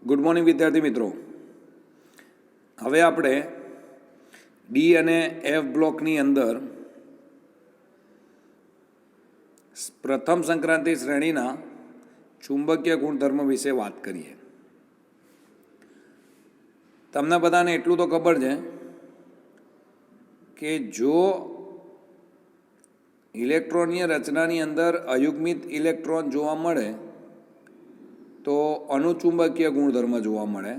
Good morning વિદ્યાર્થી મિત્રો. હવે આપણે ડી અને એફ બ્લોકની અંદર પ્રથમ સંક્રાંતિ શ્રેણીના ચુંબકીય ગુણધર્મ વિશે વાત કરીએ. તમને બધાને એટલું તો ખબર છે કે જો ઇલેક્ટ્રોનની રચનાની અંદર અયુગ્મિત ઇલેક્ટ્રોન જોવા મળે તો અનુચુંબકીય ગુણધર્મ જોવા મળે,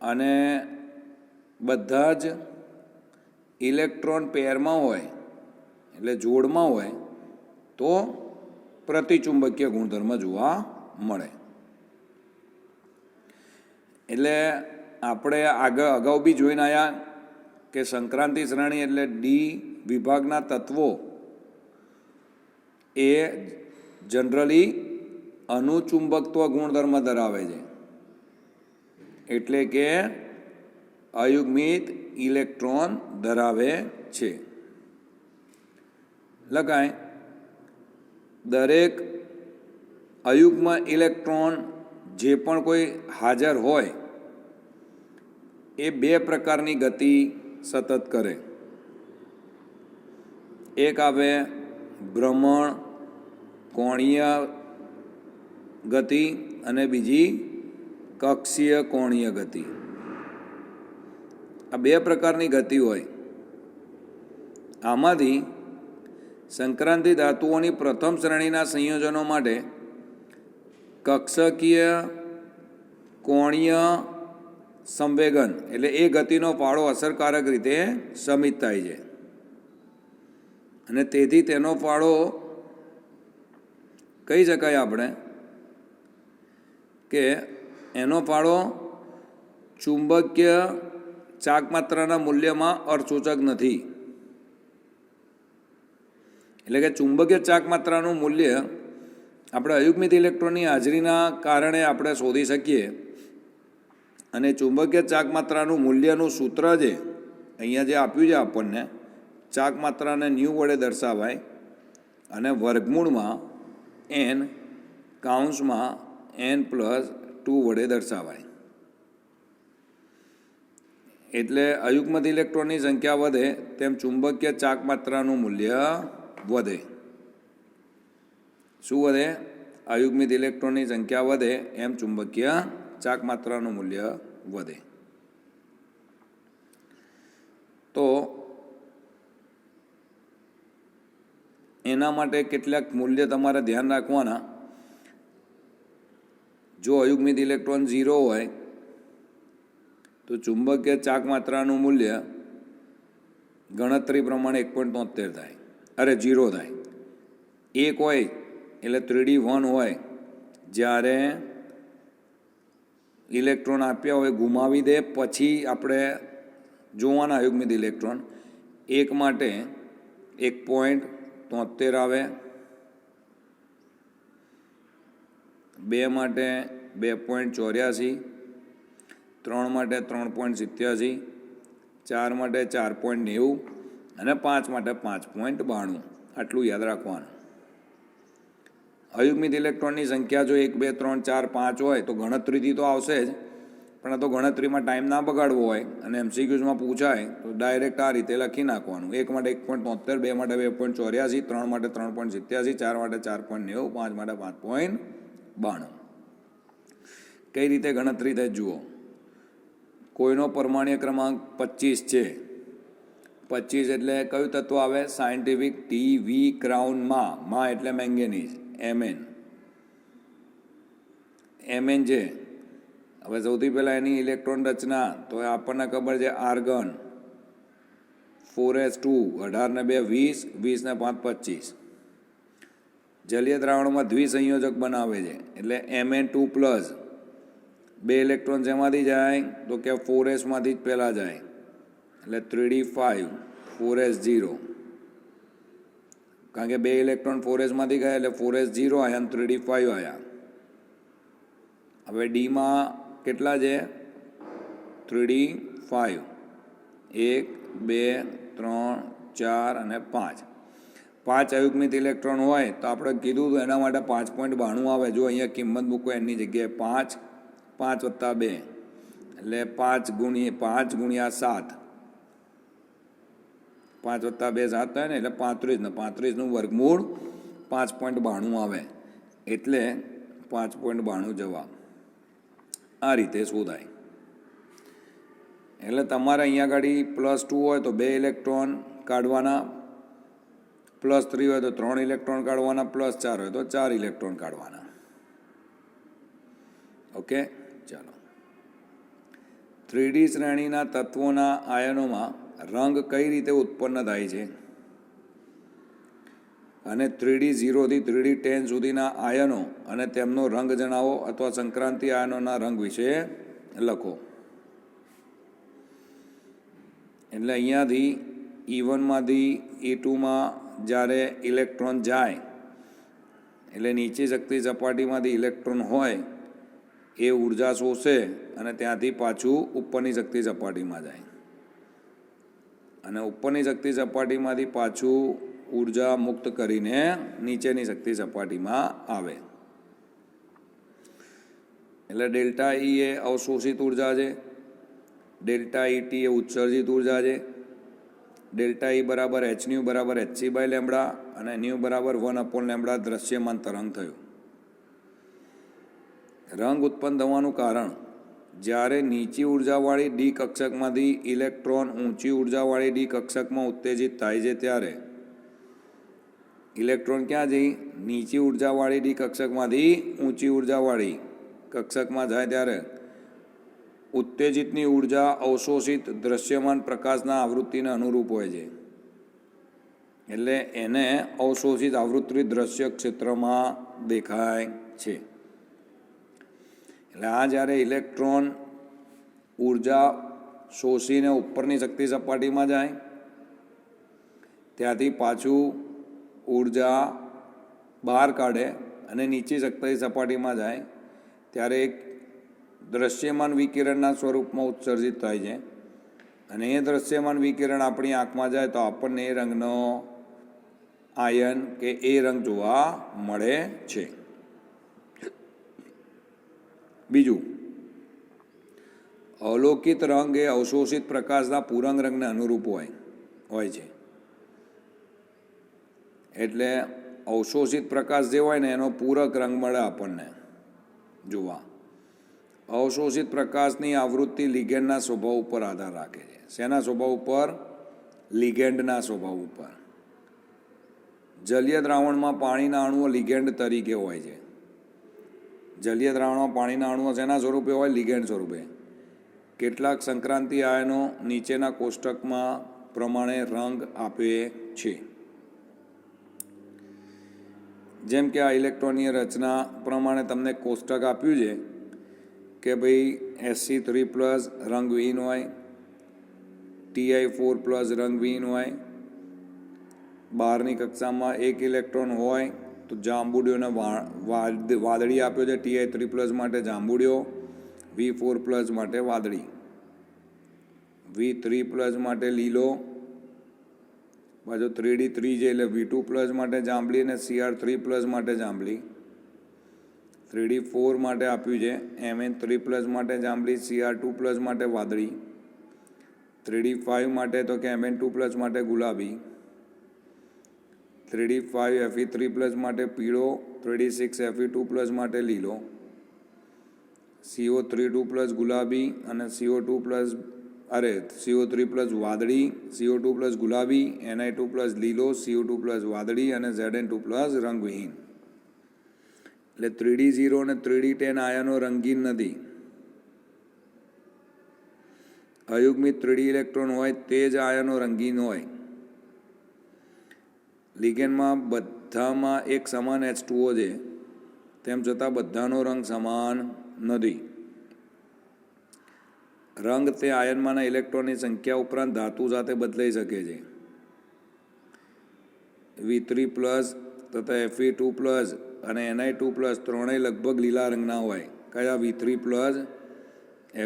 અને બધા જ ઇલેક્ટ્રોન પેરમાં હોય એટલે જોડમાં હોય તો પ્રતિચુંબકીય ગુણધર્મ જોવા મળે. એટલે આપણે અગાઉ બી જોઈને આવ્યા કે સંક્રાંતિ શ્રેણી એટલે ડી વિભાગના તત્વો એ જનરલી અનુચુંબકત્વ ગુણધર્મ ધરાવે છે, એટલે કે અયુગ્મિત ઇલેક્ટ્રોન ધરાવે છે. લખાય દરેક અયુગ્મ ઇલેક્ટ્રોન જે પણ કોઈ હાજર હોય એ બે પ્રકારની ગતિ સતત કરે. એક આવે ભ્રમણ કોણીય ગતિ અને બીજી કક્ષીય કોણીય ગતિ. આ બે પ્રકારની ગતિ હોય. આમાંથી સંક્રાંતિ ધાતુઓની પ્રથમ શ્રેણીના સંયોજનો માટે કક્ષકીય કોણીય સંવેગન એટલે એ ગતિનો ફાળો અસરકારક રીતે સમિત થાય છે, અને તેથી તેનો ફાળો કહી શકાય આપણે કે એનો ફાળો ચુંબકીય ચાકમાત્રાના મૂલ્યમાં અર્થસૂચક નથી. એટલે કે ચુંબકીય ચાકમાત્રાનું મૂલ્ય આપણે અયુગ્મિત ઇલેક્ટ્રોનની હાજરીના કારણે આપણે શોધી શકીએ, અને ચુંબકીય ચાકમાત્રાનું મૂલ્યનું સૂત્ર છે અહીંયા જે આપ્યું છે આપણને, ચાકમાત્રાને ન્યૂ વડે દર્શાવાય અને વર્ગમૂળમાં એન કાઉન્સમાં n+2 વડે દર્શાવાય. એટલે અયુગ્મિત ઇલેક્ટ્રોનની સંખ્યા વધે તેમ ચુંબકીય ચાકમાત્રાનું મૂલ્ય વધે. શું વધે? અયુગ્મિત ઇલેક્ટ્રોનની સંખ્યા વધે એમ ચુંબકીય ચાકમાત્રાનું મૂલ્ય વધે. તો એના માટે કેટલાક મૂલ્ય તમારે ધ્યાન રાખવાના. જો અયુગ્મિત ઇલેક્ટ્રોન 0 હોય તો ચુંબકીય ચાકમાત્રાનું મૂલ્ય ગણતરી પ્રમાણે 1.73 થાય, 0 થાય. 1 હોય એટલે 3D1 હોય, જ્યારે ઇલેક્ટ્રોન આપ્યા હોય ગુમાવી દે પછી આપણે જોવાના અયુગ્મિત ઇલેક્ટ્રોન. 1 માટે 1.73 આવે, 2 માટે 2.84, 3 માટે 3.87, 4 માટે 4.90 અને 5 માટે 5.92. આટલું યાદ રાખવાનું. અયુગ્મિત ઇલેક્ટ્રોનની સંખ્યા જો 1, 2, 3, 4, 5 હોય તો ગણતરીથી તો આવશે જ, પણ આ તો ગણતરીમાં ટાઈમ ના બગાડવો હોય અને MCQમાં પૂછાય તો ડાયરેક્ટ આ રીતે લખી નાખવાનું. 1 માટે 1.73, 2 માટે 2.84, 3 માટે 3.87, 4 માટે 4.90, 5 માટે 5.92. કઈ રીતે ગણતરી થાય જુઓ. કોઈનો પરમાણ્વીય ક્રમાંક 25 છે. 25 એટલે કયું તત્વ આવે? સાયન્ટિફિક TV ક્રાઉનમાં એટલે મેંગેનીઝ, Mn છે. હવે સૌથી પહેલાં એની ઇલેક્ટ્રોન રચના તો આપણને ખબર છે. આર્ગન 4s2, 18 ને 2 20, 20 ને 5 25. જલીય દ્રાવણમાં દ્વિસંયોજક બનાવે છે એટલે Mn2+. 2 ઇલેક્ટ્રોન જેમાંથી જાય તો કે 4s માંથી જ પહેલાં જાય એટલે 3d5, 4s0. કારણ કે 2 ઇલેક્ટ્રોન 4s માંથી ગયા એટલે 4s0 આવ્યા અને 3d5 આવ્યા. હવે ડીમાં કેટલા છે? 3d5, 1, 2, 3, 4 અને 5. 5 અયુગ્મિત ઇલેક્ટ્રોન હોય તો આપણે કીધું હતું એના માટે 5.92 આવે. જો અહીંયા કિંમત મૂકો એની જગ્યાએ 5, 5 વત્તા 2 એટલે 5 ગુણ્યા 7, 5 વત્તા 2 7 થાય ને એટલે 35 ને 35નું વર્ગમૂળ 5.92 આવે એટલે 5.92 જવાબ. આ રીતે શોધાય. એટલે તમારે અહીંયા આગળ +2 હોય તો 2 ઇલેક્ટ્રોન કાઢવાના, +3 હોય તો 3 ઇલેક્ટ્રોન કાઢવાના, +4 હોય તો 4 ઇલેક્ટ્રોન કાઢવાના. ઓકે, ચાલો. 3D શ્રેણીના તત્વોના આયનોમાં રંગ કઈ રીતે ઉત્પન્ન થાય છે અને 3D 0 થી 3D 10 સુધીના આયનો અને તેમનો રંગ જણાવો અથવા સંક્રાંતિ આયનોના રંગ વિશે લખો. એટલે અહીંયાથી E1માંથી E2માં જ્યારે ઇલેક્ટ્રોન જાય એટલે નીચી શક્તિ સપાટીમાંથી ઇલેક્ટ્રોન હોય એ ઉર્જા શોષે અને ત્યાંથી પાછું ઉપરની શક્તિ સપાટીમાં જાય અને ઉપરની શક્તિ સપાટીમાંથી પાછું ઉર્જા મુક્ત કરીને નીચેની શક્તિ સપાટીમાં આવે. એટલે ડેલ્ટા ઈ એ અવશોષિત ઉર્જા છે, ડેલ્ટા ઈટી એ ઉત્સર્જિત ઉર્જા છે. ડેલ્ટા ઈ બરાબર hν બરાબર hc/λ અને ન્યુ બરાબર 1/λ દ્રશ્યમાન તરંગ થયું. રંગ ઉત્પન્ન થવાનું કારણ જ્યારે નીચી ઉર્જાવાળી ડી કક્ષકમાંથી ઇલેક્ટ્રોન ઊંચી ઉર્જાવાળી ડી કક્ષકમાં ઉત્તેજિત થાય છે ત્યારે ઇલેક્ટ્રોન ક્યાં જઈ? નીચી ઉર્જાવાળી ડી કક્ષકમાંથી ઊંચી ઉર્જાવાળી કક્ષકમાં જાય ત્યારે ઉત્તેજિતની ઉર્જા અવશોષિત દ્રશ્યમાન પ્રકાશના આવૃત્તિને અનુરૂપ હોય છે. એટલે એને અવશોષિત આવૃત્તિ દ્રશ્ય ક્ષેત્રમાં દેખાય છે. એટલે આ જ્યારે ઇલેક્ટ્રોન ઉર્જા શોષીને ઉપરની શક્તિ સપાટીમાં જાય ત્યાંથી પાછું ઉર્જા બહાર કાઢે અને નીચી શક્તિ સપાટીમાં જાય ત્યારે એક દ્રશ્યમાન વિકિરણના સ્વરૂપમાં ઉત્સર્જિત થાય છે અને એ દ્રશ્યમાન વિકિરણ આપણી આંખમાં જાય તો આપણને એ રંગનો આયન કે એ રંગ જોવા મળે છે. બીજું, અવલોકિત રંગ એ અવશોષિત પ્રકાશના પૂરંગ રંગને અનુરૂપ હોય છે. એટલે અવશોષિત પ્રકાશ જે હોય ને એનો પૂરક રંગ મળે આપણને જોવા. અવશોષિત પ્રકાશની આવૃત્તિ લિગેન્ડના સ્વભાવ ઉપર આધાર રાખે છે. શેના સ્વભાવ ઉપર? લિગેન્ડના સ્વભાવ ઉપર. જલીય દ્રાવણમાં પાણીના અણુઓ લિગેન્ડ તરીકે હોય છે. જલીય દ્રાવણમાં પાણીના અણુઓ શેના સ્વરૂપે હોય? લિગેન્ડ સ્વરૂપે. કેટલાક સંક્રાંતિ આયનો નીચેના કોષ્ટકમાં પ્રમાણે રંગ આપે છે. જેમ કે આ ઇલેક્ટ્રોનીય રચના પ્રમાણે તમને કોષ્ટક આપ્યું છે કે ભાઈ Sc3+ રંગવિહીન હોય, Ti4+ રંગવિહીન હોય. બહારની કક્ષામાં એક ઇલેક્ટ્રોન હોય તો જાંબુડિયોને વાદળી આપ્યો છે. Ti3+ માટે જાંબુડિયો, V4+ માટે વાદળી, V3+ માટે લીલો, પાછો 3D3 છે એટલે V2+ માટે જાંબલી અને Cr3+ માટે જાંબલી. 3D4 માટે આપ્યું છે Mn3+ માટે જાંબલી, Cr2+ માટે વાદળી. 3D5 માટે તો કે Mn2+ માટે ગુલાબી, 3D5 Fe3+ માટે પીળો, 3D6 Fe2+ માટે લીલો, CO3+ ગુલાબી અને CO3+ વાદળી, CO2+ ગુલાબી, Ni2+ લીલો, CO2+ વાદળી અને Zn2+ રંગવિહીન. એટલે 3D 0 અને 3D 10 આયનો રંગીન નથી. અયુગ્મિત 3D ઇલેક્ટ્રોન હોય તે જ આયનો રંગીન હોય. લિગેન્ડમાં બધામાં એક સમાન H2O છે, તેમ છતાં બધાનો રંગ સમાન નથી. રંગ તે આયનમાંના ઇલેક્ટ્રોનની સંખ્યા ઉપરાંત ધાતુ સાથે બદલાઈ શકે છે. V3+ તથા Fe2+ અને Ni2+ ત્રણેય લગભગ લીલા રંગના હોય. કયા? V3+,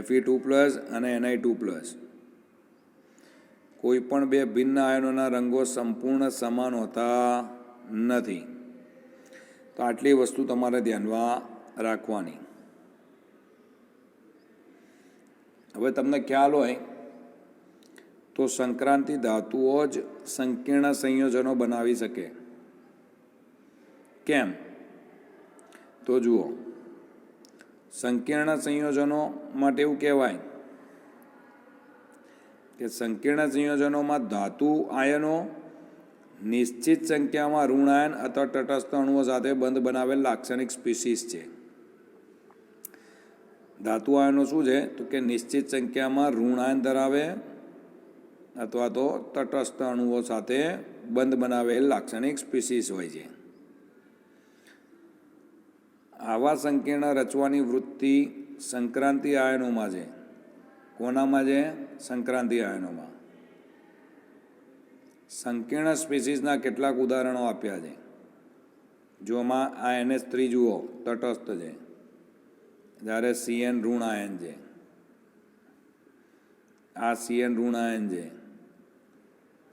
Fe2+ અને Ni2+. કોઈ પણ બે ભિન્ન આયનોના રંગો સંપૂર્ણ સમાન હોતા નથી. તો આટલી વસ્તુ તમારે ધ્યાનમાં રાખવાની. હવે તમને ખ્યાલ હોય તો સંક્રાંતિ ધાતુઓ જ સંકીર્ણ સંયોજનો બનાવી શકે. કેમ? તો જુઓ, સંકીર્ણ સંયોજનો માટે એવું કહેવાય કે સંકીર્ણ સંયોજનોમાં ધાતુ આયનો નિશ્ચિત સંખ્યામાં ઋણ આયન અથવા તટસ્થ અણુઓ સાથે બંધ બનાવેલ લાક્ષણિક સ્પીસીસ છે. ધાતુ આયનો શું છે? તો કે નિશ્ચિત સંખ્યામાં ઋણ આયન ધરાવે અથવા તો તટસ્થ અણુઓ સાથે બંધ બનાવેલ લાક્ષણિક સ્પીસીસ હોય છે. આવા સંકીર્ણ રચવાની વૃત્તિ સંક્રાંતિ આયનોમાં છે. કોનામાં છે? સંક્રાંતિ આયનોમાં. સંકીર્ણ સ્પીસીસના કેટલાક ઉદાહરણો આપ્યા છે. જો આમાં આ NH3 જુઓ, તટસ્થ છે, જ્યારે CN ઋણ આયન છે, આ CN ઋણ આયન છે,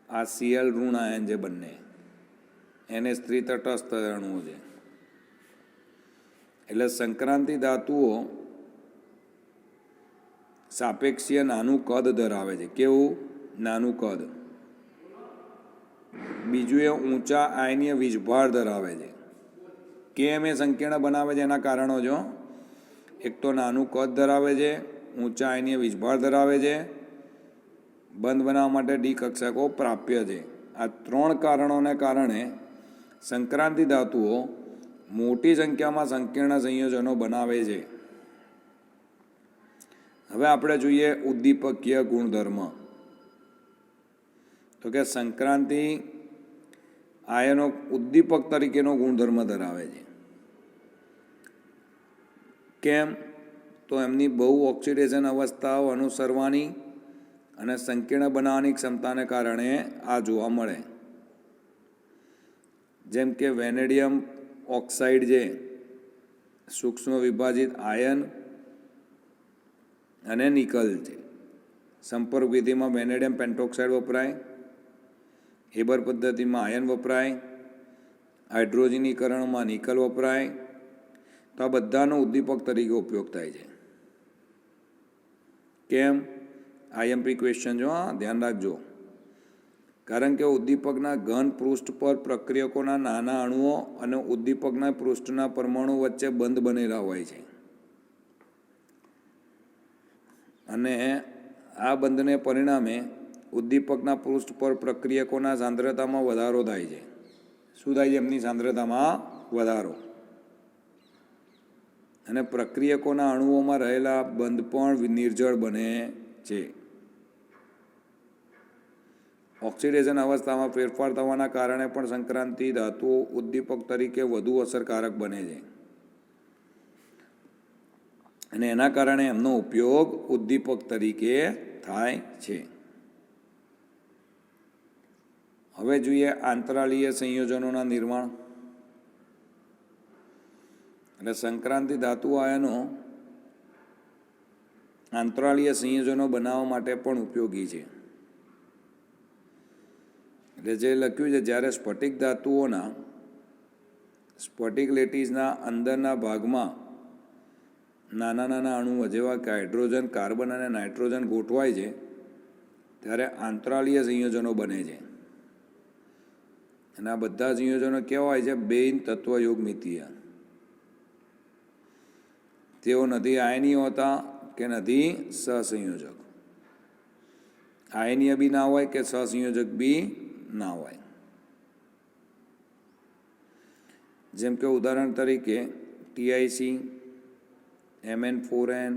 આ Cl ઋણ આયન છે, બંને NH3 તટસ્થ અણુઓ છે. એટલે સંક્રાંતિ ધાતુઓ સાપેક્ષીય નાનું કદ ધરાવે છે. કેવું? નાનું કદ. બીજું એ ઊંચા આયનીય વીજભાર ધરાવે છે. કેમ એ સંકીર્ણ બનાવે છે? એના કારણો જો, એક તો નાનું કદ ધરાવે છે, ઊંચા આયનીય વીજભાર ધરાવે છે, બંધ બનાવવા માટે ડી કક્ષકો પ્રાપ્ય છે. આ 3 કારણોને કારણે સંક્રાંતિ ધાતુઓ મોટી સંખ્યામાં સંકીર્ણ સંયોજનો બનાવે છે. હવે આપણે જોઈએ ઉદ્દીપકીય ગુણધર્મ. તો કે સંક્રાંતિ આયનો ઉદ્દીપક તરીકેનો ગુણધર્મ ધરાવે છે. કેમ? તો એમની બહુ ઓક્સિડેશન અવસ્થાઓ અનુસરવાની અને સંકીર્ણ બનાવવાની ક્ષમતાને કારણે આ જોવા મળે. જેમ કે વેનેડિયમ ઓક્સાઇડ છે, સૂક્ષ્મ વિભાજિત આયન અને નિકલ છે. સંપર્ક વિધિમાં વેનેડિયમ પેન્ટોક્સાઇડ વપરાય, હેબર પદ્ધતિમાં આયન વપરાય, હાઇડ્રોજનીકરણમાં નિકલ વપરાય. તો આ બધાનો ઉદ્દીપક તરીકે ઉપયોગ થાય છે. કેમ? IMP ક્વેશ્ચન જો, ધ્યાન રાખજો. કારણ કે ઉદ્દીપકના ઘન પૃષ્ઠ પર પ્રક્રિયકોના નાના અણુઓ અને ઉદ્દીપકના પૃષ્ઠના પરમાણુ વચ્ચે બંધ બનેલા હોય છે, અને આ બંધને પરિણામે ઉદ્દીપકના પૃષ્ઠ પર પ્રક્રિયકોના સાંદ્રતામાં વધારો થાય છે. શું થાય છે? એમની સાંદ્રતામાં વધારો. અને પ્રક્રિયકોના અણુઓમાં રહેલા બંધ પણ નિર્જળ બને છે. ઓક્સિડેશન અવસ્થામાં ફેરફાર થવાના કારણે પણ સંક્રાંતિ ધાતુઓ ઉદ્દીપક તરીકે વધુ અસરકારક બને છે, અને એના કારણે એમનો ઉપયોગ ઉદ્દીપક તરીકે થાય છે. હવે જોઈએ આંતરાલીય સંયોજનોના નિર્માણ. એટલે સંક્રાંતિ ધાતુ આયનો આંતરાલીય સંયોજનો બનાવવા માટે પણ ઉપયોગી છે. એટલે જે લખ્યું છે, જ્યારે સ્ફટિક ધાતુઓના સ્ફટિક લેટીસના અંદરના ભાગમાં નાના નાના અણુઓ જેવા કે હાઇડ્રોજન, કાર્બન અને નાઇટ્રોજન ગોઠવાય છે, ત્યારે આંતરાલીય સંયોજનો બને છે. અને આ બધા સંયોજનો કેવા હોય છે? બેઇન તત્વયોગમિતીય. તેઓ નથી આયનીય હોતા કે નથી સહસંયોજક. આયનીય બી ના હોય કે સહસંયોજક બી ના હોય. જેમ કે ઉદાહરણ તરીકે TiC, Mn4n,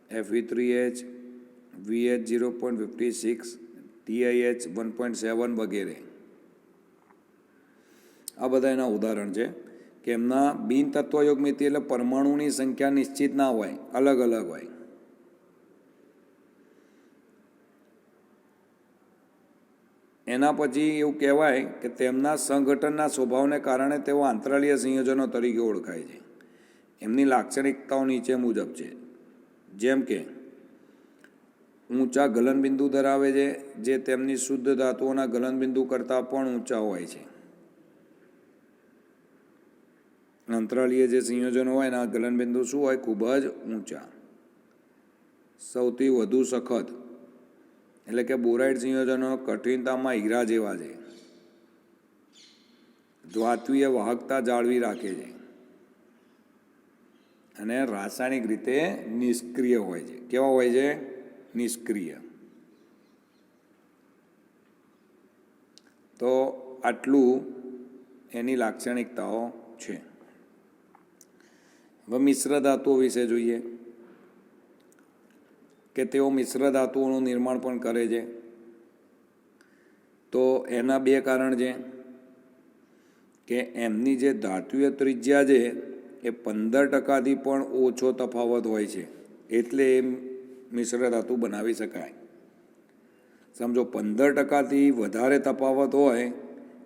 Fe3H, VH 0.56, TiH 1.7 વગેરે. આ બધા એના ઉદાહરણ છે કે એમના બિન તત્વયોગમિતિ એટલે પરમાણુની સંખ્યા નિશ્ચિત ના હોય, અલગ અલગ હોય. એના પછી એવું કહેવાય કે તેમના સંગઠનના સ્વભાવને કારણે તેઓ આંતરાલીય સંયોજનો તરીકે ઓળખાય છે. એમની લાક્ષણિકતાઓ નીચે મુજબ છે. જેમ કે ઊંચા ગલનબિંદુ ધરાવે છે, જે તેમની શુદ્ધ ધાતુઓના ગલનબિંદુ કરતાં પણ ઊંચા હોય છે. અંતરાલીય જે સંયોજનો હોય એના ગલનબિંદુ શું હોય? ખૂબ જ ઊંચા. સૌથી વધુ સખત એટલે કે બોરાઇડ સંયોજનો કઠિનતામાં હીરા જેવા છે. ધાત્વીય વાહકતા જાળવી રાખે છે અને રાસાયણિક રીતે નિષ્ક્રિય હોય છે. કેવા હોય છે? નિષ્ક્રિય. તો આટલું એની લાક્ષણિકતાઓ છે. હવે મિશ્ર ધાતુઓ વિશે જોઈએ કે તેઓ મિશ્ર ધાતુઓનું નિર્માણ પણ કરે છે. તો એના બે કારણ છે કે એમની જે ધાતુય ત્રિજ્યા છે એ 15%થી પણ ઓછો તફાવત હોય છે, એટલે એ મિશ્ર ધાતુ બનાવી શકાય. સમજો 15%થી વધારે તફાવત હોય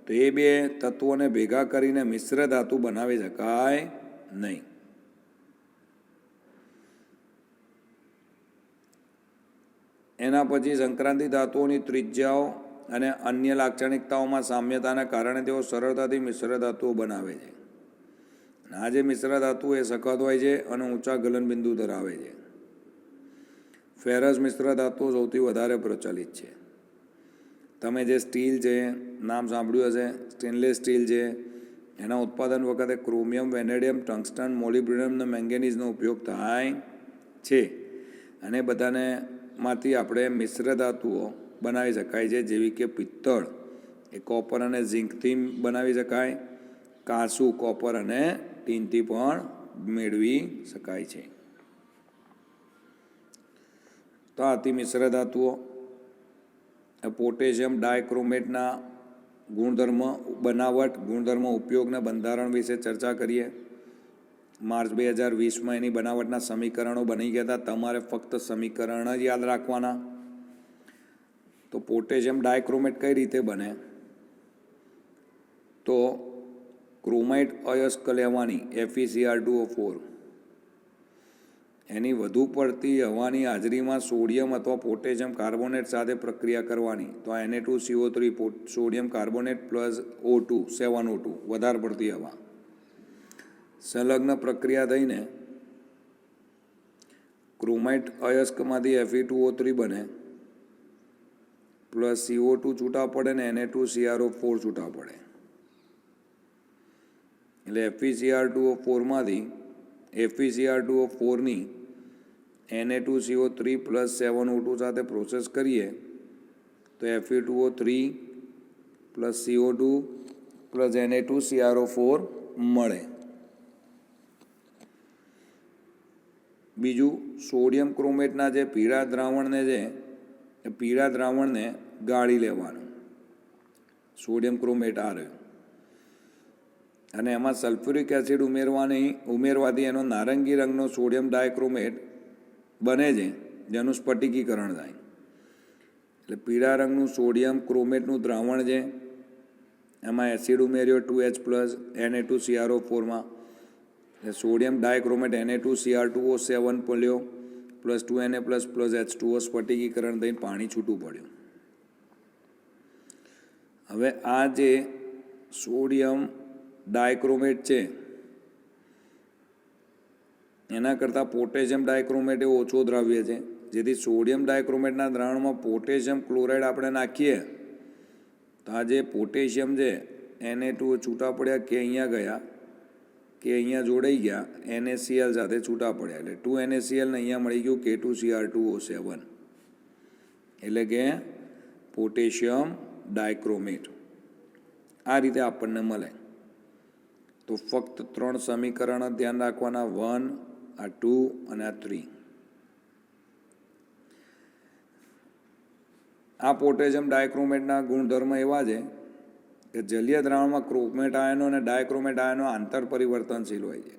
તો એ બે તત્વોને ભેગા કરીને મિશ્ર ધાતુ બનાવી શકાય નહીં. એના પછી સંક્રાંતિ ધાતુઓની ત્રિજ્યાઓ અને અન્ય લાક્ષણિકતાઓમાં સામ્યતાના કારણે તેઓ સરળતાથી મિશ્ર ધાતુઓ બનાવે છે. આ જે મિશ્ર ધાતુ એ સખત હોય છે અને ઊંચા ગલનબિંદુ ધરાવે છે. ફેરસ મિશ્ર ધાતુઓ સૌથી વધારે પ્રચલિત છે. તમે જે સ્ટીલ છે, નામ સાંભળ્યું હશે, સ્ટેનલેસ સ્ટીલ છે, એના ઉત્પાદન વખતે ક્રોમિયમ, વેનેડિયમ, ટંગસ્ટન, મોલિબ્ડેનમ અને મેંગેનીઝનો ઉપયોગ થાય છે. અને બધાને માંથી આપણે મિશ્ર ધાતુઓ બનાવી શકાય છે, જેવી કે પિત્તળ એ કોપર અને ઝીંકથી બનાવી શકાય. કાંસુ કોપર અને ટીનથી પણ મેળવી શકાય છે. તો આ હતી મિશ્ર ધાતુઓ. પોટેશિયમ ડાયક્રોમેટના ગુણધર્મ, બનાવટ, ગુણધર્મ, ઉપયોગના બંધારણ વિશે ચર્ચા કરીએ. માર્ચ 2020માં એની બનાવટના સમીકરણો બની ગયા હતા. તમારે ફક્ત સમીકરણ જ યાદ રાખવાના. તો પોટેશિયમ ડાયક્રોમેટ કઈ રીતે બને? તો ક્રોમાઇટ અયસ્ક લેવાની FeCr2O4, એની વધુ પડતી હવાની હાજરીમાં સોડિયમ અથવા પોટેશિયમ કાર્બોનેટ સાથે પ્રક્રિયા કરવાની. તો Na2CO3 sodium carbonate plus O2 7O2 વધારે પડતી હવા સંલગ્ન પ્રક્રિયા થઈને ક્રોમાઇટ અયસ્કમાંથી Fe2O3 બને, પ્લસ CO2 છૂટા પડે ને Na2CrO4 છૂટા પડે. એટલે FeCr2O4માંથી FeCr2O4ની Na2CO3 પ્લસ 7O2 સાથે પ્રોસેસ કરીએ તો Fe2O3 plus CO2 plus Na2CrO4 મળે. બીજું, સોડિયમ ક્રોમેટના જે પીળા દ્રાવણને છે એ પીળા દ્રાવણને ગાળી લેવાનું. સોડિયમ ક્રોમેટ આ રહ્યું, અને એમાં સલ્ફ્યુરિક એસિડ ઉમેરવાથી એનો નારંગી રંગનો સોડિયમ ડાયક્રોમેટ બને છે, જેનું સ્ફટિકીકરણ થાય. એટલે પીળા રંગનું સોડિયમ ક્રોમેટનું દ્રાવણ છે, એમાં એસિડ ઉમેર્યો 2H પ્લસ Na2CrO4માં, એટલે સોડિયમ ડાયક્રોમેટ Na2Cr2O7 મળ્યો plus 2Na plus plus H2O સ્ફટિકીકરણ થઈને પાણી છૂટું પડ્યું. હવે આ જે સોડિયમ ડાયક્રોમેટ છે એના કરતાં પોટેશિયમ ડાયક્રોમેટ એ ઓછો દ્રવ્ય છે, જેથી સોડિયમ ડાયક્રોમેટના દ્રાવણમાં પોટેશિયમ ક્લોરાઇડ આપણે નાખીએ તો આ જે પોટેશિયમ છે Na2 છૂટા પડ્યા કે અહીંયા ગયા કે અહીંયા જોડાઈ ગયા NaCl સાથે છૂટા પડ્યા, એટલે 2NaCl ને અહીંયા મળી ગયું K2Cr2O7, એટલે કે પોટેશિયમ ડાયક્રોમેટ. આ રીતે આપણને મળે. તો ફક્ત 3 સમીકરણ ધ્યાન રાખવાના, 1, આ 2 અને આ 3. આ પોટેશિયમ ડાયક્રોમેટના ગુણધર્મ એવા છે કે જલીય દ્રાવણમાં ક્રોમેટ આયનો અને ડાયક્રોમેટ આયનો આંતર પરિવર્તનશીલ હોય છે,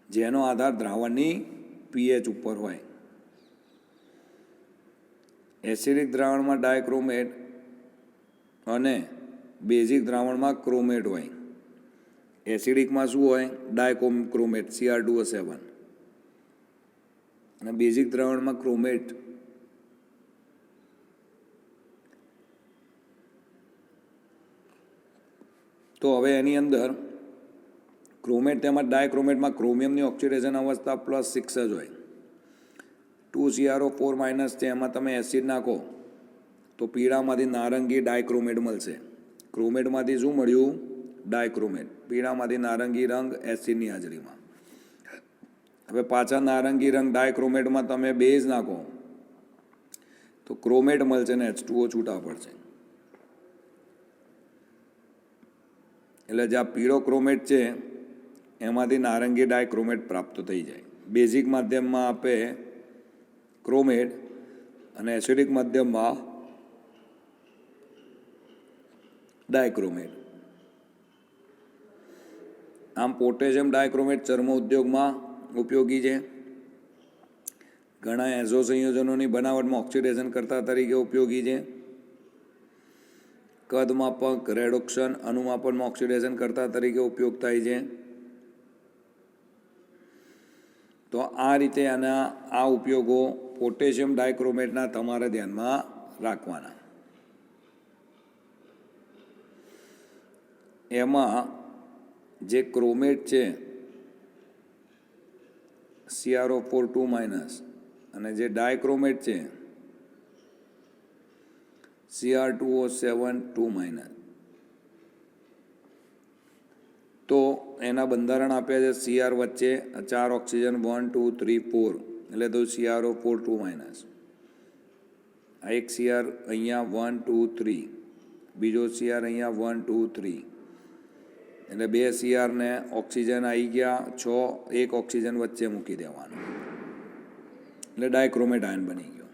જેનો આધાર દ્રાવણની pH ઉપર હોય. એસિડિક દ્રાવણમાં ડાયક્રોમેટ અને બેઝિક દ્રાવણમાં ક્રોમેટ હોય. એસિડિકમાં શું હોય? ડાયક્રોમેટ Cr2O7, અને બેઝિક દ્રાવણમાં ક્રોમેટ તો હવે એની અંદર ક્રોમેટ તેમજ ડાયક્રોમેટમાં ક્રોમિયમની ઓક્સિડેશન અવસ્થા +6 જ હોય. 2CrO4- છે, એમાં તમે એસિડ નાખો તો પીળામાંથી નારંગી ડાયક્રોમેટ મળશે. ક્રોમેટમાંથી શું મળ્યું? ડાયક્રોમેટ. પીળામાંથી નારંગી રંગ એસિડની હાજરીમાં. હવે પાછા નારંગી રંગ ડાયક્રોમેટમાં તમે બેઝ નાખો તો ક્રોમેટ મળશે ને H2O છૂટા પડશે. એટલે જ્યાં પીળો ક્રોમેટ છે એમાંથી નારંગી ડાયક્રોમેટ પ્રાપ્ત થઈ જાય. બેઝિક માધ્યમમાં આપે ક્રોમેટ અને એસિડિક માધ્યમમાં ડાયક્રોમેટ. આમ પોટેશિયમ ડાયક્રોમેટ ચર્મ ઉદ્યોગમાં ઉપયોગી છે. ઘણા એઝો સંયોજનોની બનાવટમાં ઓક્સિડેશન કરતા તરીકે ઉપયોગી છે. કદ માપક, રેડોક્શન, અનુમાપનમાં ઓક્સિડેશન કરતા તરીકે ઉપયોગ થાય છે. તો આ રીતે આ ઉપયોગો પોટેશિયમ ડાયક્રોમેટના તમારે ધ્યાનમાં રાખવાના. એમાં જે ક્રોમેટ છે CrO4 અને જે ડાયક્રોમેટ છે Cr2O7 તો એના બંધારણ આપ્યા છે. Cr વચ્ચે 4 ઓક્સિજન 1 2 3 4 એટલે તો CrO4 આ એક Cr અહીંયા 1 2 3, બીજો Cr અહીંયા 1 2 3 એટલે 2 Cr ને ઓક્સિજન આવી ગયા 6, એક ઓક્સિજન વચ્ચે મૂકી દેવાનું એટલે ડાયક્રોમેટ આયન બની ગયો.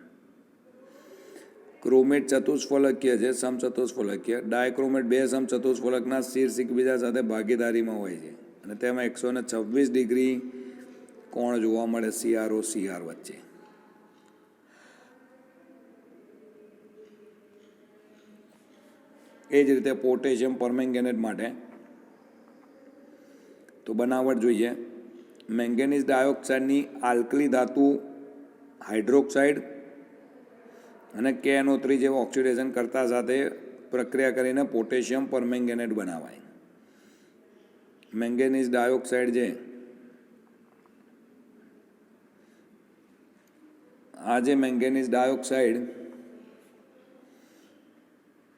ક્રોમેટ ચતુષ્ફલકીય છે, સમચતુષ્ફલકીય. ડાયક્રોમેટ 2 સમચતુષ્ફલકના શીર્ષ એકબીજા સાથે ભાગીદારીમાં હોય છે અને તેમાં 126 ડિગ્રી કોણ જોવા મળે CrO-Cr વચ્ચે. એ જ રીતે પોટેશિયમ પરમેંગેનેટ માટે તો બનાવટ જોઈએ. મેંગેનીઝ ડાયોક્સાઇડની આલ્કલી ધાતુ હાઇડ્રોક્સાઇડ અને KNO3 જેવા ઓક્સિડેશન કરતા સાથે પ્રક્રિયા કરીને પોટેશિયમ પરમેંગેનેટ બનાવાય. મેંગેનીઝ ડાયોક્સાઇડ છે, આ જે manganese dioxide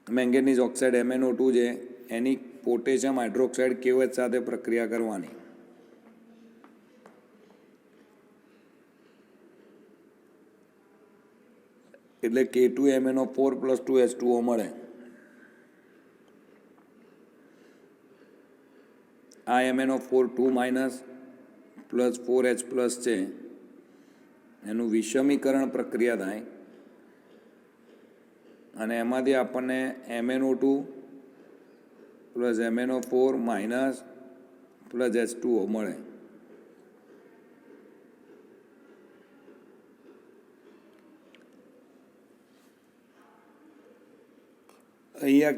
manganese oxide MnO2 છે એની પોટેશિયમ હાઇડ્રોક્સાઇડ KOH સાથે પ્રક્રિયા કરવાની. એટલે K2MnO4 + 2H2O મળે. આ MnO4 2- + 4H+ છે એનું વિષમીકરણ પ્રક્રિયા થાય અને એમાંથી આપણને MnO2 + MnO4- + H2O મળે. અહીંયા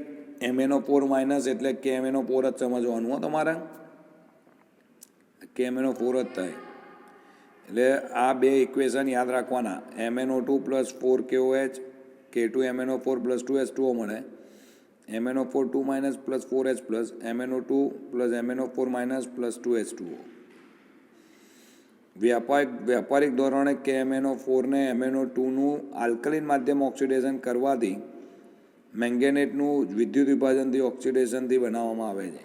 MnO4- એટલે KMnO4 જ સમજવાનું હો તમારે. KMnO4 જ થાય. એટલે આ બે ઇક્વેશન યાદ રાખવાના. MnO2 + 4KOH K2MnO4 + 2H2O મળે. MnO4 2- + 4H+, MnO2 + MnO4- + 2H2O. વ્યાપારિક ધોરણે KMnO4 ને MnO2નું આલ્કલીન માધ્યમ ઓક્સિડેશન કરવાથી મેંગેનેટનું વિદ્યુત વિભાજનથી ઓક્સિડેશનથી બનાવવામાં આવે છે.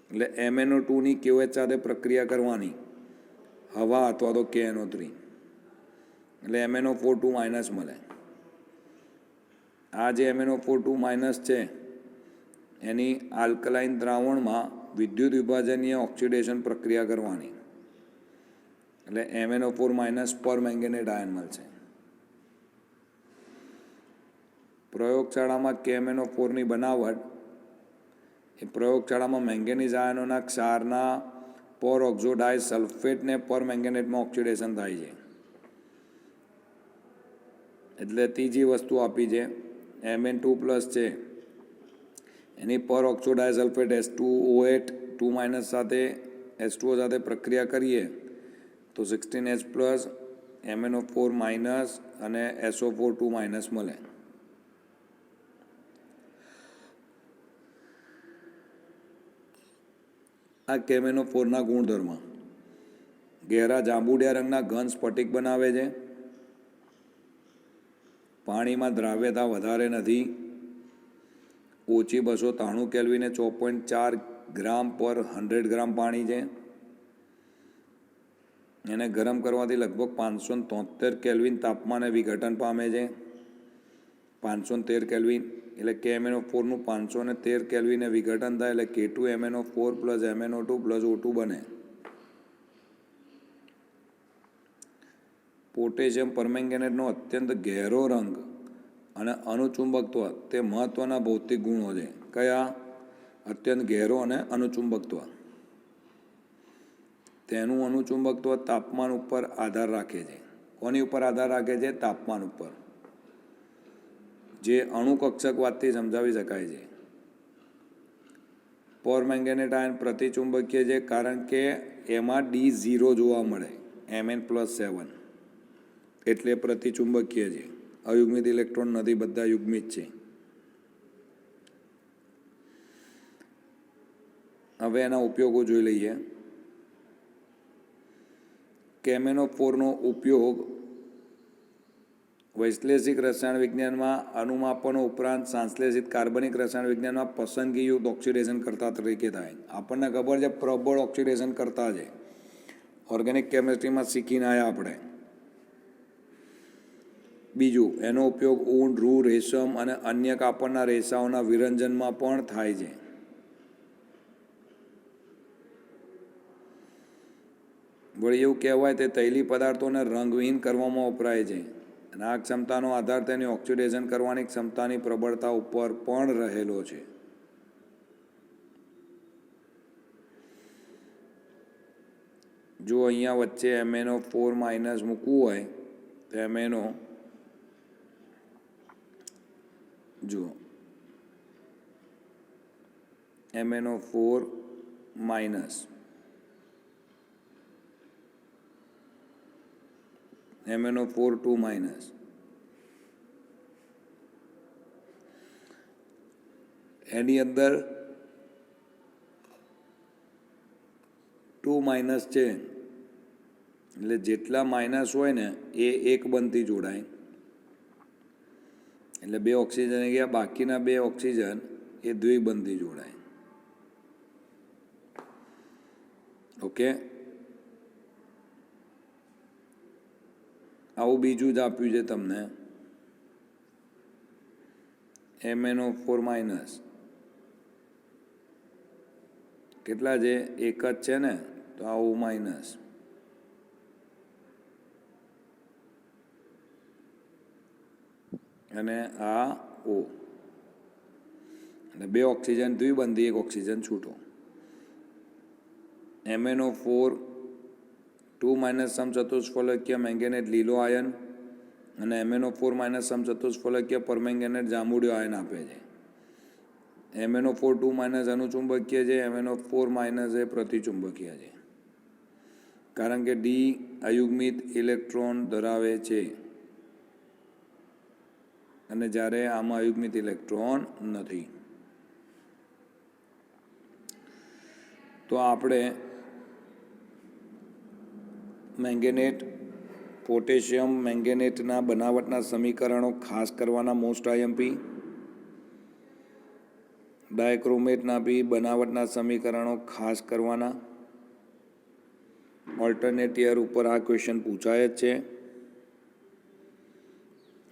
એટલે MnO2ની KOH સાથે પ્રક્રિયા કરવાની, હવા અથવા તો KNO3, એટલે MnO4 2- મળે. આ જે MnO4 2- છે એની આલ્કલાઇન દ્રાવણમાં વિદ્યુત વિભાજનીય ઓક્સિડેશન પ્રક્રિયા કરવાની એટલે MnO4- પરમેંગેનેટ આયન મળશે. પ્રયોગશાળામાં KMnO4ની બનાવટ એ પ્રયોગશાળામાં મેંગેનીઝ આયનોના ક્ષારના પર-ઓક્ઝોડાઇઝ સલ્ફેટને પરમેંગેનેટમાં ઓક્સિડેશન થાય છે. એટલે ત્રીજી વસ્તુ આપી છે Mn2+ છે એની પર-ઓક્ઝોડાઇઝ સલ્ફેટ H2OH 2- સાથે H2O સાથે પ્રક્રિયા કરીએ તો 16H+, MnO4- અને SO4 2- મળે. આ કેમેનોફોરના ગુણધર્મ: ઘેરા જાંબુડિયા રંગના ઘન સ્ફટિક બનાવે છે, પાણીમાં દ્રાવ્યતા વધારે નથી, ઓછી 293 કેલ્વિને 4.4 ગ્રામ પર 100 ગ્રામ પાણી છે, એને ગરમ કરવાથી લગભગ 573 કેલ્વિન તાપમાને વિઘટન પામે છે. 513 કેલ્વિન એટલે કેએમએનઓ4નું 513 કેલ્વિને વિઘટન થાય એટલે K2MnO4 plus MnO2 plus O2 બને. પોટેશિયમ પરમેંગેનેટનો અત્યંત ઘેરો રંગ અને અણુચુંબકત્વ તે મહત્વના ભૌતિક ગુણો છે. કયા? અત્યંત ઘેરો અને અણુચુંબકત્વ. તેનું અણુચુંબકત્વ તાપમાન ઉપર આધાર રાખે છે. કોની ઉપર આધાર રાખે છે? તાપમાન ઉપર, જે અણુકક્ષકવાદથી સમજાવી શકાય છે. પરમેંગેનેટ આયન પ્રતિચુંબકીય છે કારણ કે એમાં D0 જોવા મળે, Mn+7, એટલે પ્રતિચુંબકીય છે. અયુગ્મિત ઇલેક્ટ્રોન નથી, બધા યુગ્મિત છે. હવે એના ઉપયોગો જોઈ લઈએ. કેમેનોફોરનો ઉપયોગ વૈશ્લેષિક રસાયણ વિજ્ઞાનમાં અનુમાપનો ઉપરાંત સંશ્લેષિત કાર્બનિક રસાયણ વિજ્ઞાનમાં પસંદગીયુક્ત ઓક્સિડેશન કરતા તરીકે થાય. આપણને ખબર છે પ્રબળ ઓક્સિડેશન કરતા છે, ઓર્ગેનિક કેમિસ્ટ્રીમાં શીખીને આવ્યા આપણે. બીજું, એનો ઉપયોગ ઊન, રૂ, રેશમ અને અન્ય કાપડના રેસાઓના વિરંજનમાં પણ થાય છે. વળી એવું કહેવાય તે તૈલી પદાર્થોને રંગવિહીન કરવામાં વપરાય છે અને આ ક્ષમતાનો આધાર તેની ઓક્સિડેશન કરવાની ક્ષમતાની પ્રબળતા ઉપર પણ રહેલો છે. જો અહીંયા વચ્ચે MnO4- મૂકવું હોય તો MnO જુઓ, MnO4- MnO4 એની અંદર 2- છે, એટલે જેટલા માઇનસ હોય ને એ એક બંધથી જોડાય, એટલે 2 ઓક્સિજન ગયા, બાકીના 2 ઓક્સિજન એ દ્વિબંધથી જોડાય. ઓકે, આવું બીજું જ આપ્યું છે તમને, MnO4-. કેટલા છે? એક જ છે ને, તો આવું માઇનસ. અને આ O, અને 2 ઓક્સિજન દ્વિબંધી, 1 ઓક્સિજન છૂટો. MnO4-2- સમચતુષ્ફલકીય મેંગેનેટ લીલો આયન અને MnO4- સમચતુષ્ફલકીય પરમેંગેનેટ જાંબુડિયો આયન આપે છે. MnO4-2- અનુચુંબકીય છે, MnO4- એ પ્રતિચુંબકીય છે કારણ કે D અયુગ્મિત ઇલેક્ટ્રોન ધરાવે છે અને જ્યારે આમાં અયુગ્મિત ઇલેક્ટ્રોન નથી. તો આપણે મેંગેનેટ, પોટેશિયમ મેંગેનેટના બનાવટના સમીકરણો ખાસ કરવાના મોસ્ટ આઈએમપી, ડાયક્રોમેટના બી બનાવટના સમીકરણો ખાસ કરવાના. ઓલ્ટરનેટ યર ઉપર આ ક્વેશ્ચન પૂછાય જ છે.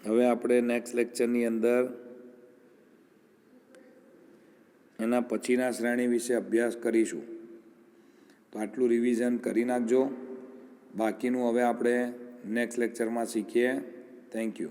હવે આપણે નેક્સ્ટ લેક્ચરની અંદર એના પછીના શ્રેણી વિશે અભ્યાસ કરીશું. તો આટલું રિવિઝન કરી નાખજો. બાકીનું હવે આપણે નેક્સ્ટ લેક્ચરમાં શીખીએ. Thank you.